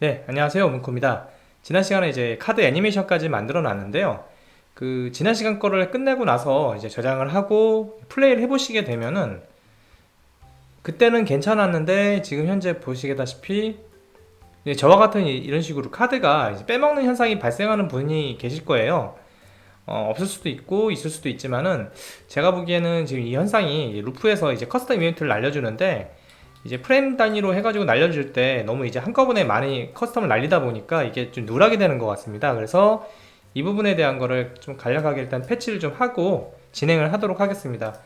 네, 안녕하세요. 문코입니다. 지난 시간에 이제 카드 애니메이션까지 만들어 놨는데요. 지난 시간 거를 끝내고 나서 이제 저장을 하고 플레이를 해보시게 되면은, 그때는 괜찮았는데, 지금 현재 보시다시피, 이제 저와 같은 이런 식으로 카드가 이제 빼먹는 현상이 발생하는 분이 계실 거예요. 없을 수도 있고, 있을 수도 있지만은, 제가 보기에는 지금 이 현상이 루프에서 이제 커스텀 이벤트를 날려주는데, 이제 프레임 단위로 해가지고 날려줄 때 너무 이제 한꺼번에 많이 커스텀을 날리다 보니까 이게 좀 누락이 되는 것 같습니다. 그래서 이 부분에 대한 거를 좀 간략하게 일단 패치를 좀 하고 진행을 하도록 하겠습니다.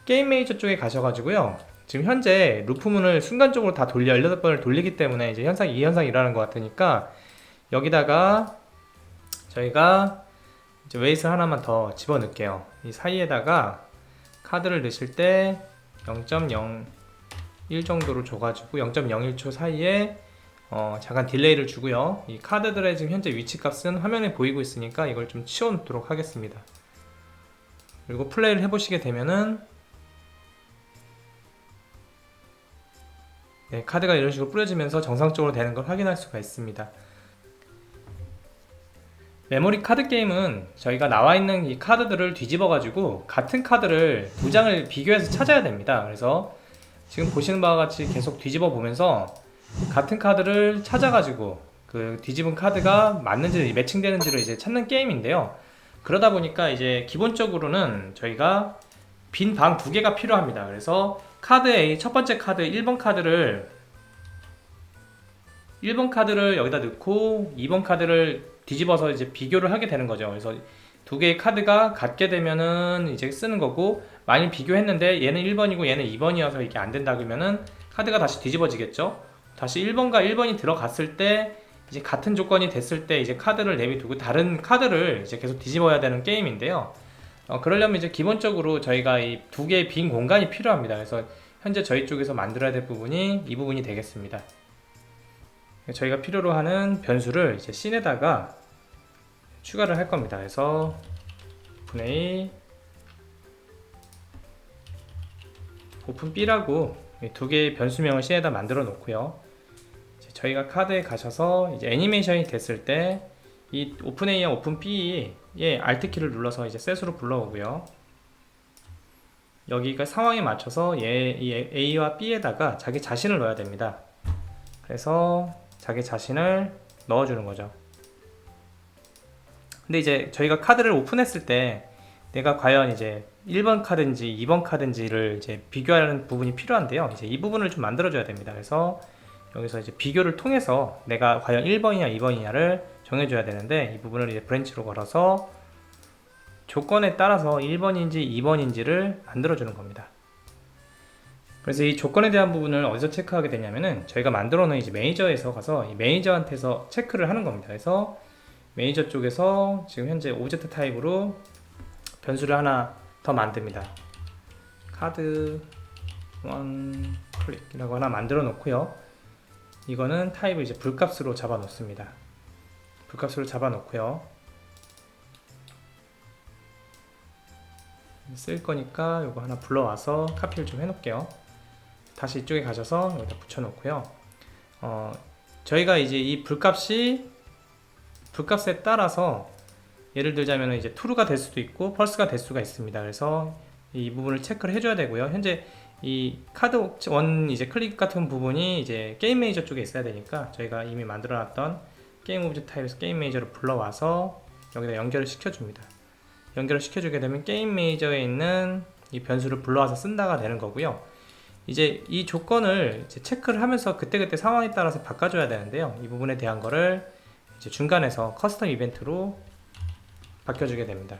게임 메이저 쪽에 가셔가지고요. 지금 현재 루프문을 순간적으로 다 돌려 18번을 돌리기 때문에 이제 이 현상이 일어나는 것 같으니까, 여기다가 저희가 이제 웨이트 하나만 더 집어 넣을게요. 이 사이에다가 카드를 넣으실 때 0.01 정도로 줘가지고 0.01초 사이에 잠깐 딜레이를 주고요. 이 카드들의 지금 현재 위치 값은 화면에 보이고 있으니까 이걸 좀 치워 놓도록 하겠습니다. 그리고 플레이를 해보시게 되면은, 네, 카드가 이런 식으로 뿌려지면서 정상적으로 되는 걸 확인할 수가 있습니다. 메모리 카드 게임은 저희가 나와 있는 이 카드들을 뒤집어 가지고 같은 카드를 두 장을 비교해서 찾아야 됩니다. 그래서 지금 보시는 바와 같이 계속 뒤집어 보면서 같은 카드를 찾아가지고 그 뒤집은 카드가 맞는지 매칭되는지를 이제 찾는 게임인데요. 그러다 보니까 이제 기본적으로는 저희가 빈 방 두 개가 필요합니다. 그래서 카드 A 첫 번째 카드 1번 카드를 여기다 넣고 2번 카드를 뒤집어서 이제 비교를 하게 되는 거죠. 그래서 두 개의 카드가 같게 되면은 이제 쓰는 거고, 만약 비교했는데 얘는 1번이고 얘는 2번이어서 이게 안 된다 그러면은 카드가 다시 뒤집어지겠죠. 다시 1번과 1번이 들어갔을 때 이제 같은 조건이 됐을 때 이제 카드를 내비두고 다른 카드를 이제 계속 뒤집어야 되는 게임인데요. 그러려면 이제 기본적으로 저희가 이 두 개의 빈 공간이 필요합니다. 그래서 현재 저희 쪽에서 만들어야 될 부분이 이 부분이 되겠습니다. 저희가 필요로 하는 변수를 이제 씬에다가 추가를 할 겁니다. 그래서 오픈A 오픈B라고 두 개의 변수명을 씬에다 만들어 놓고요. 저희가 카드에 가셔서 이제 애니메이션이 됐을 때 이 오픈A와 오픈B의 Alt키를 눌러서 이제 셋으로 불러오고요. 여기가 상황에 맞춰서 이 A와 B에다가 자기 자신을 넣어야 됩니다. 그래서 자기 자신을 넣어주는 거죠. 근데 이제 저희가 카드를 오픈했을 때 내가 과연 이제 1번 카드인지 2번 카드인지를 이제 비교하는 부분이 필요한데요. 이제 이 부분을 좀 만들어줘야 됩니다. 그래서 여기서 이제 비교를 통해서 내가 과연 1번이냐 2번이냐를 정해줘야 되는데, 이 부분을 이제 브랜치로 걸어서 조건에 따라서 1번인지 2번인지를 만들어주는 겁니다. 그래서 이 조건에 대한 부분을 어디서 체크하게 되냐면은, 저희가 만들어 놓은 이제 매니저에서 가서 이 매니저한테서 체크를 하는 겁니다. 그래서 매니저 쪽에서 지금 현재 오브젝트 타입으로 변수를 하나 더 만듭니다. 카드 원 클릭이라고 하나 만들어 놓고요. 이거는 타입을 이제 불값으로 잡아 놓습니다. 불값으로 잡아 놓고요. 쓸 거니까 이거 하나 불러와서 카피를 좀 해놓을게요. 다시 이쪽에 가셔서 여기다 붙여놓고요. 저희가 이제 이 불값에 따라서 예를 들자면 이제 true가 될 수도 있고 false가 될 수가 있습니다. 그래서 이 부분을 체크를 해줘야 되고요. 현재 이 카드 원 이제 클릭 같은 부분이 이제 게임 매니저 쪽에 있어야 되니까, 저희가 이미 만들어놨던 게임 오브젝트 타입에서 게임 매니저를 불러와서 여기다 연결을 시켜줍니다. 연결을 시켜주게 되면 게임 매니저에 있는 이 변수를 불러와서 쓴다가 되는 거고요. 이제 이 조건을 이제 체크를 하면서 그때그때 상황에 따라서 바꿔줘야 되는데요. 이 부분에 대한 거를 이제 중간에서 커스텀 이벤트로 바꿔주게 됩니다.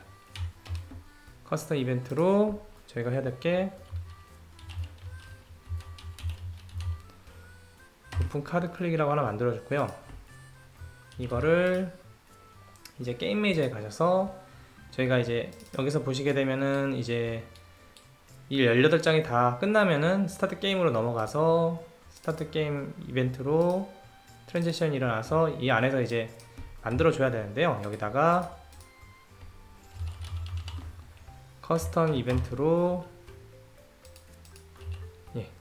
커스텀 이벤트로 저희가 해야 될 게 오픈 카드 클릭이라고 하나 만들어줬고요. 이거를 이제 게임 매니저에 가셔서 저희가 이제 여기서 보시게 되면은 이제 이 18장이 다 끝나면은 스타트 게임으로 넘어가서 스타트 게임 이벤트로 트랜지션이 일어나서 이 안에서 이제 만들어 줘야 되는데요. 여기다가 커스텀 이벤트로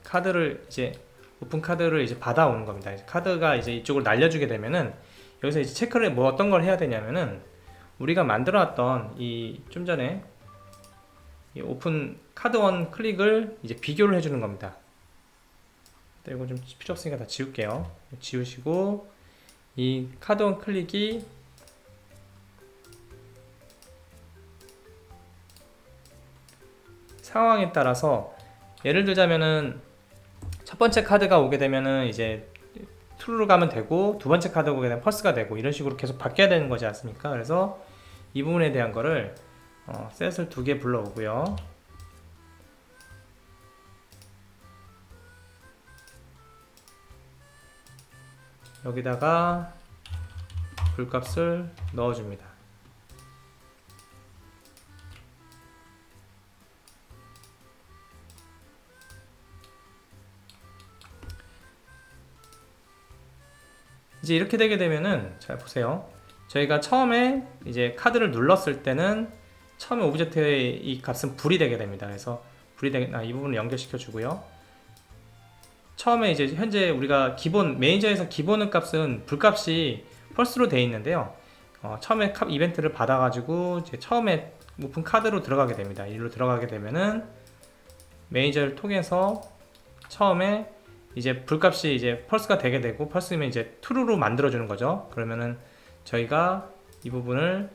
카드를 이제 오픈 카드를 이제 받아오는 겁니다. 이제 카드가 이제 이쪽으로 날려주게 되면은 여기서 이제 체크를 뭐 어떤 걸 해야 되냐면은 우리가 만들어놨던 이 좀 전에 이 오픈 카드 원 클릭을 이제 비교를 해주는 겁니다. 이거 좀 필요 없으니까 다 지울게요. 지우시고 이 카드 원 클릭이 상황에 따라서 예를 들자면은 첫 번째 카드가 오게 되면은 이제 true로 가면 되고 두 번째 카드가 오게 되면 false가 되고 이런 식으로 계속 바뀌어야 되는 거지 않습니까? 그래서 이 부분에 대한 거를 셋을 두 개 불러오고요. 여기다가 불값을 넣어줍니다. 이제 이렇게 되게 되면은 잘 보세요. 저희가 처음에 이제 카드를 눌렀을 때는 처음에 오브젝트의 이 값은 불이 되게 됩니다. 그래서 불이 되게 이 부분을 연결시켜 주고요. 처음에 이제 현재 우리가 기본 매니저에서 기본 값은 불값이 펄스로 되어 있는데요. 처음에 이벤트를 받아가지고 이제 처음에 오픈 카드로 들어가게 됩니다. 이리로 들어가게 되면은 매니저를 통해서 처음에 이제 불값이 이제 펄스가 되게 되고 펄스면 이제 true로 만들어주는 거죠. 그러면은 저희가 이 부분을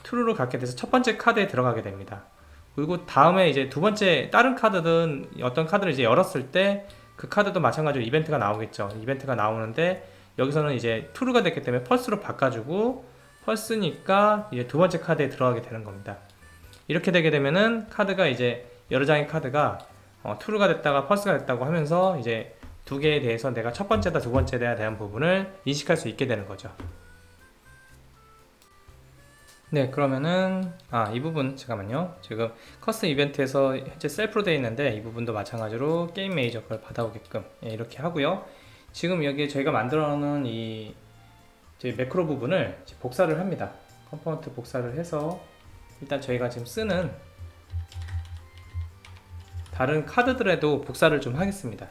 true로 갖게 돼서 첫 번째 카드에 들어가게 됩니다. 그리고 다음에 이제 두 번째 다른 카드든 어떤 카드를 이제 열었을 때 그 카드도 마찬가지로 이벤트가 나오겠죠. 이벤트가 나오는데 여기서는 이제 true가 됐기 때문에 펄스로 바꿔주고 펄스니까 이제 두 번째 카드에 들어가게 되는 겁니다. 이렇게 되게 되면은 카드가 이제 여러 장의 카드가 true가 됐다가 펄스가 됐다고 하면서 이제 두 개에 대해서 내가 첫 번째다 두 번째다에 대한 부분을 인식할 수 있게 되는 거죠. 네, 그러면은 이 부분 잠깐만요. 지금 커스텀 이벤트에서 현재 셀프로 되어 있는데 이 부분도 마찬가지로 게임 메이저 걸 받아오게끔 이렇게 하고요. 지금 여기 저희가 만들어 놓은 이 저희 매크로 부분을 복사를 합니다. 컴포넌트 복사를 해서 일단 저희가 지금 쓰는 다른 카드들에도 복사를 좀 하겠습니다.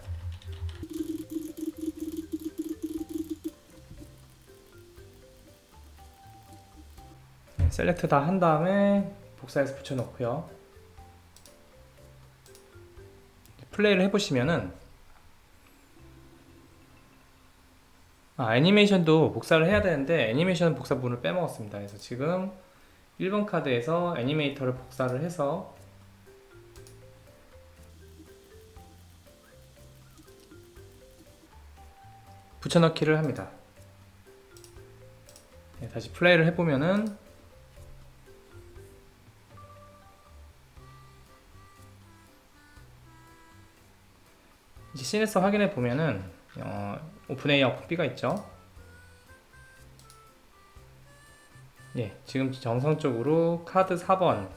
셀렉트 다 한 다음에 복사해서 붙여놓고요. 플레이를 해보시면은 애니메이션도 복사를 해야 되는데 애니메이션 복사 부분을 빼먹었습니다. 그래서 지금 1번 카드에서 애니메이터를 복사를 해서 붙여넣기를 합니다. 다시 플레이를 해보면은 이제 씬에서 확인해 보면은 오픈AI 오픈B가 있죠. 예, 지금 정상적으로 카드 4번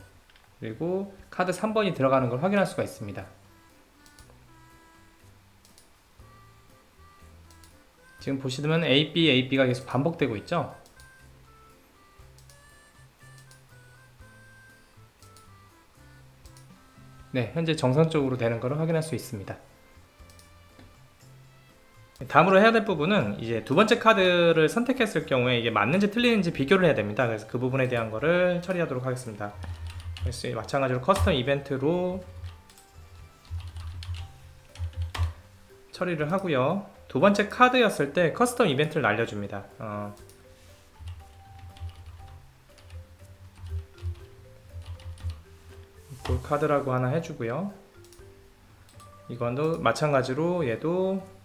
그리고 카드 3번이 들어가는 걸 확인할 수가 있습니다. 지금 보시면 AB, AB가 계속 반복되고 있죠. 네, 현재 정상적으로 되는 것을 확인할 수 있습니다. 다음으로 해야 될 부분은 이제 두 번째 카드를 선택했을 경우에 이게 맞는지 틀리는지 비교를 해야 됩니다. 그래서 그 부분에 대한 거를 처리하도록 하겠습니다. 그래서 마찬가지로 커스텀 이벤트로 처리를 하고요. 두 번째 카드였을 때 커스텀 이벤트를 날려줍니다. 볼 카드라고 하나 해주고요. 이건도 마찬가지로 얘도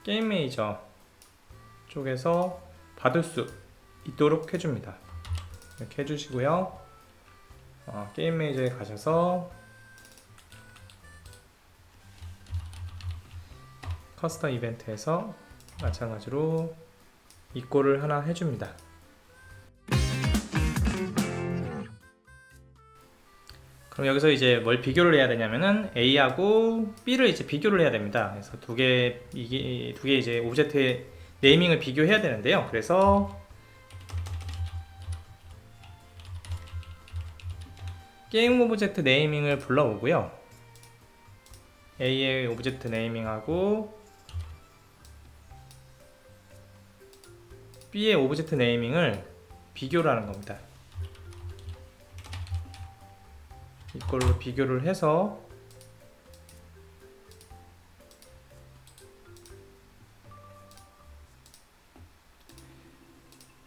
게임 메이저 쪽에서 받을 수 있도록 해줍니다. 이렇게 해주시고요. 게임 메이저에 가셔서 커스텀 이벤트에서 마찬가지로 이꼴을 하나 해줍니다. 그럼 여기서 이제 뭘 비교를 해야 되냐면은 A하고 B를 이제 비교를 해야 됩니다. 그래서 두 개 이제 오브젝트의 네이밍을 비교해야 되는데요. 그래서 게임 오브젝트 네이밍을 불러오고요. A의 오브젝트 네이밍하고 B의 오브젝트 네이밍을 비교를 하는 겁니다. 이걸로 비교를 해서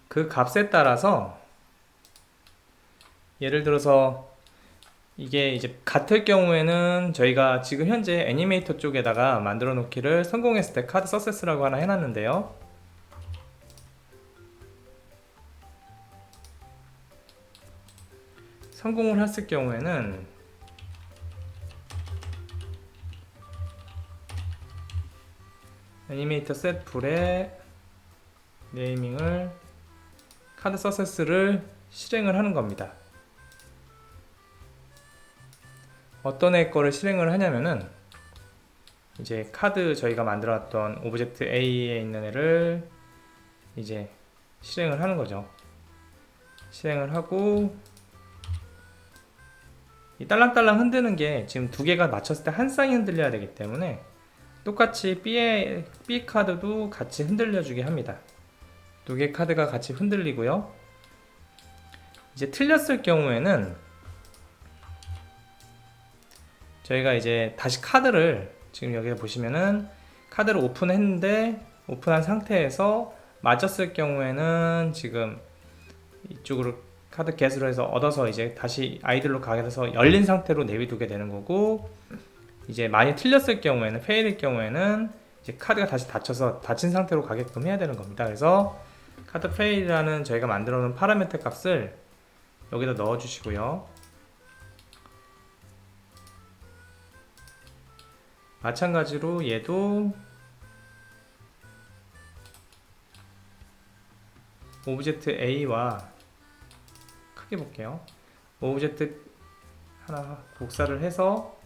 그 값에 따라서 예를 들어서 이게 이제 같을 경우에는 저희가 지금 현재 애니메이터 쪽에다가 만들어 놓기를 성공했을 때 카드 서세스라고 하나 해놨는데요. 성공을 했을 경우에는 애니메이터 셋 불에 네이밍을 카드 서세스를 실행을 하는 겁니다. 어떤 애 거를 실행을 하냐면은 이제 카드 저희가 만들어놨던 오브젝트 A에 있는 애를 이제 실행을 하는 거죠. 실행을 하고 이 딸랑딸랑 흔드는 게 지금 두 개가 맞췄을 때 한 쌍이 흔들려야 되기 때문에 똑같이 B 카드도 같이 흔들려 주게 합니다. 두 개 카드가 같이 흔들리고요. 이제 틀렸을 경우에는 저희가 이제 다시 카드를 지금 여기 보시면은 카드를 오픈했는데 오픈한 상태에서 맞았을 경우에는 지금 이쪽으로 카드 겟으로 해서 얻어서 이제 다시 아이들로 가게 돼서 열린 상태로 내비두게 되는 거고, 이제 많이 틀렸을 경우에는 페일일 경우에는 이제 카드가 다시 닫혀서 닫힌 상태로 가게끔 해야 되는 겁니다. 그래서 카드 페일이라는 저희가 만들어 놓은 파라미터 값을 여기다 넣어 주시고요. 마찬가지로 얘도 오브젝트 A와 크게 볼게요. 오브젝트 하나 복사를 해서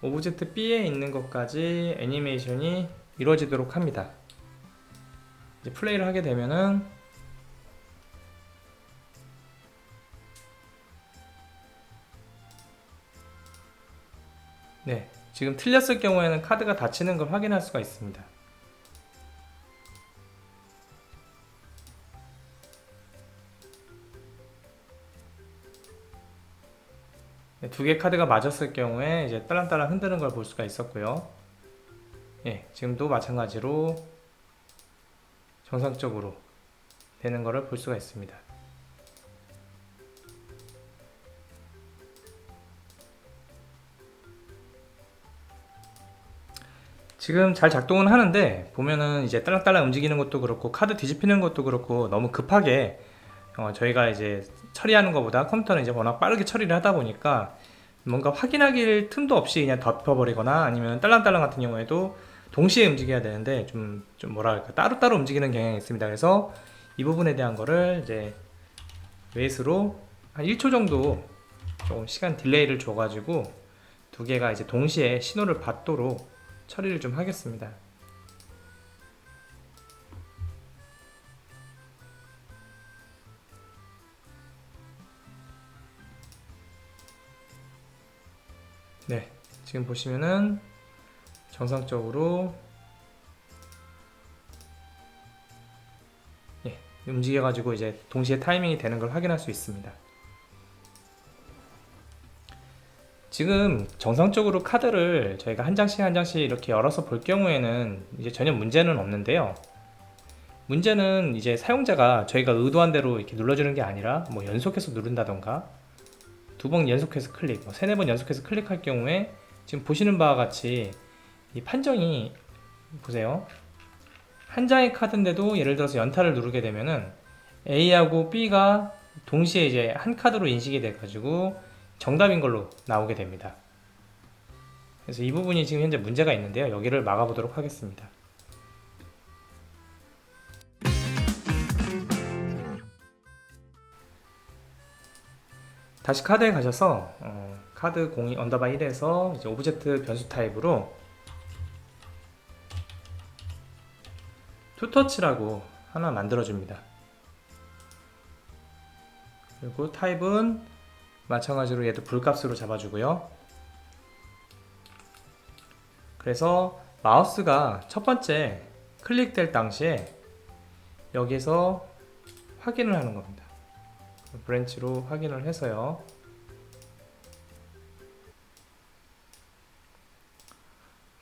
오브젝트 B에 있는 것까지 애니메이션이 이루어지도록 합니다. 이제 플레이를 하게 되면은 네, 지금 틀렸을 경우에는 카드가 닫히는 걸 확인할 수가 있습니다. 네, 두 개 카드가 맞았을 경우에 이제 딸랑딸랑 흔드는 걸 볼 수가 있었고요. 예, 지금도 마찬가지로 정상적으로 되는 것을 볼 수가 있습니다. 지금 잘 작동은 하는데 보면은 이제 딸랑딸랑 움직이는 것도 그렇고 카드 뒤집히는 것도 그렇고 너무 급하게 저희가 이제 처리하는 것보다 컴퓨터는 이제 워낙 빠르게 처리를 하다 보니까 뭔가 확인하기 틈도 없이 그냥 덮어버리거나 아니면 딸랑딸랑 같은 경우에도 동시에 움직여야 되는데 좀 뭐랄까 따로따로 움직이는 경향이 있습니다. 그래서 이 부분에 대한 거를 이제 웨이스로 한 1초 정도 조금 시간 딜레이를 줘가지고 두 개가 이제 동시에 신호를 받도록 처리를 좀 하겠습니다. 네, 지금 보시면은 정상적으로 움직여가지고 이제 동시에 타이밍이 되는 걸 확인할 수 있습니다. 지금 정상적으로 카드를 저희가 한 장씩 한 장씩 이렇게 열어서 볼 경우에는 이제 전혀 문제는 없는데요. 문제는 이제 사용자가 저희가 의도한 대로 이렇게 눌러주는 게 아니라 뭐 연속해서 누른다던가 두 번 연속해서 클릭, 뭐 세네 번 연속해서 클릭할 경우에 지금 보시는 바와 같이 이 판정이 보세요. 한 장의 카드인데도 예를 들어서 연타를 누르게 되면은 A하고 B가 동시에 이제 한 카드로 인식이 돼 가지고 정답인 걸로 나오게 됩니다. 그래서 이 부분이 지금 현재 문제가 있는데요. 여기를 막아 보도록 하겠습니다. 다시 카드에 가셔서 카드 02 언더바 1에서 이제 오브젝트 변수 타입으로 투터치라고 하나 만들어 줍니다. 그리고 타입은 마찬가지로 얘도 불값으로 잡아주고요. 그래서 마우스가 첫 번째 클릭될 당시에 여기서 확인을 하는 겁니다. 브랜치로 확인을 해서요.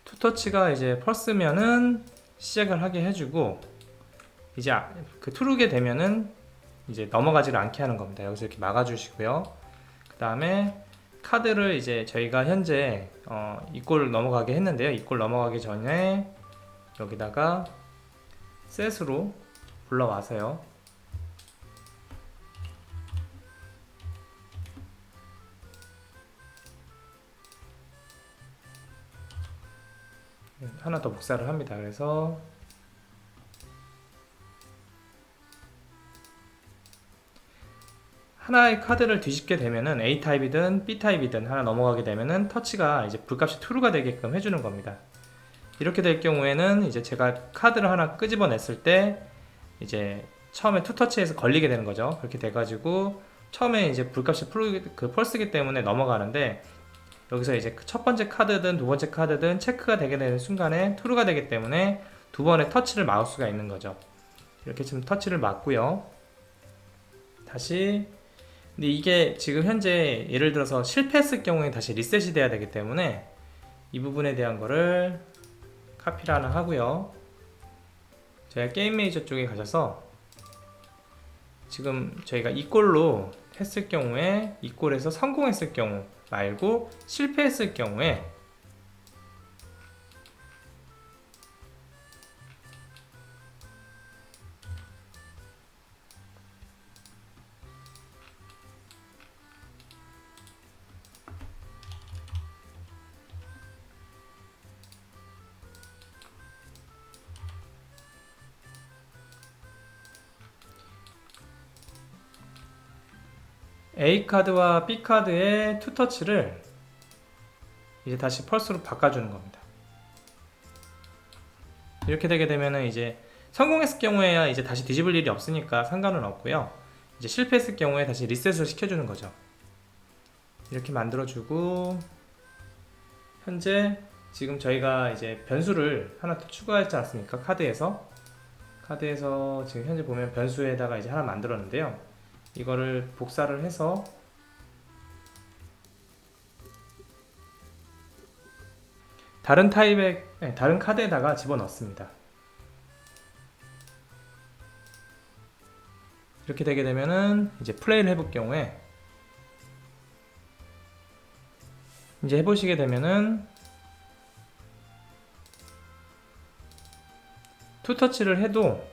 투터치가 이제 펄스면은 시작을 하게 해주고, 이제 그 투르게 되면은 이제 넘어가지를 않게 하는 겁니다. 여기서 이렇게 막아주시고요. 그 다음에 카드를 이제 저희가 현재 이 골 넘어가게 했는데요. 이 골 넘어가기 전에 여기다가 셋으로 불러와서요. 하나 더 복사를 합니다. 그래서 하나의 카드를 뒤집게 되면은 A타입이든 B타입이든 하나 넘어가게 되면은 터치가 이제 불값이 true가 되게끔 해주는 겁니다. 이렇게 될 경우에는 이제 제가 카드를 하나 끄집어냈을 때 이제 처음에 투터치에서 걸리게 되는 거죠. 그렇게 돼가지고 처음에 이제 불값이 펄스기 때문에 넘어가는데, 여기서 이제 첫 번째 카드든 두 번째 카드든 체크가 되게 되는 순간에 true가 되기 때문에 두 번의 터치를 막을 수가 있는 거죠. 이렇게 지금 터치를 막고요. 다시, 근데 이게 지금 현재 예를 들어서 실패했을 경우에 다시 리셋이 돼야 되기 때문에 이 부분에 대한 거를 카피를 하나 하고요. 제가 게임 매니저 쪽에 가셔서 지금 저희가 이 골로 했을 경우에, 이 골에서 성공했을 경우 말고 실패했을 경우에 A카드와 B카드의 투터치를 이제 다시 펄스로 바꿔주는 겁니다. 이렇게 되게 되면은 이제 성공했을 경우에야 이제 다시 뒤집을 일이 없으니까 상관은 없고요. 이제 실패했을 경우에 다시 리셋을 시켜주는 거죠. 이렇게 만들어주고, 현재 지금 저희가 이제 변수를 하나 더 추가했지 않습니까? 카드에서 지금 현재 보면 변수에다가 이제 하나 만들었는데요. 이거를 복사를 해서 다른 타입의 다른 카드에다가 집어넣습니다. 이렇게 되게 되면은 이제 플레이를 해볼 경우에 이제 해보시게 되면은 투터치를 해도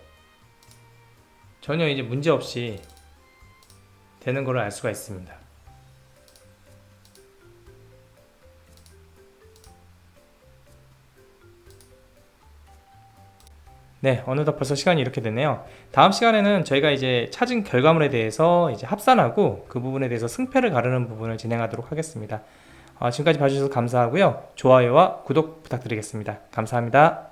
전혀 이제 문제 없이 되는 걸 알 수가 있습니다. 네, 어느덧 벌써 시간이 이렇게 됐네요. 다음 시간에는 저희가 이제 찾은 결과물에 대해서 이제 합산하고 그 부분에 대해서 승패를 가르는 부분을 진행하도록 하겠습니다. 지금까지 봐주셔서 감사하고요. 좋아요와 구독 부탁드리겠습니다. 감사합니다.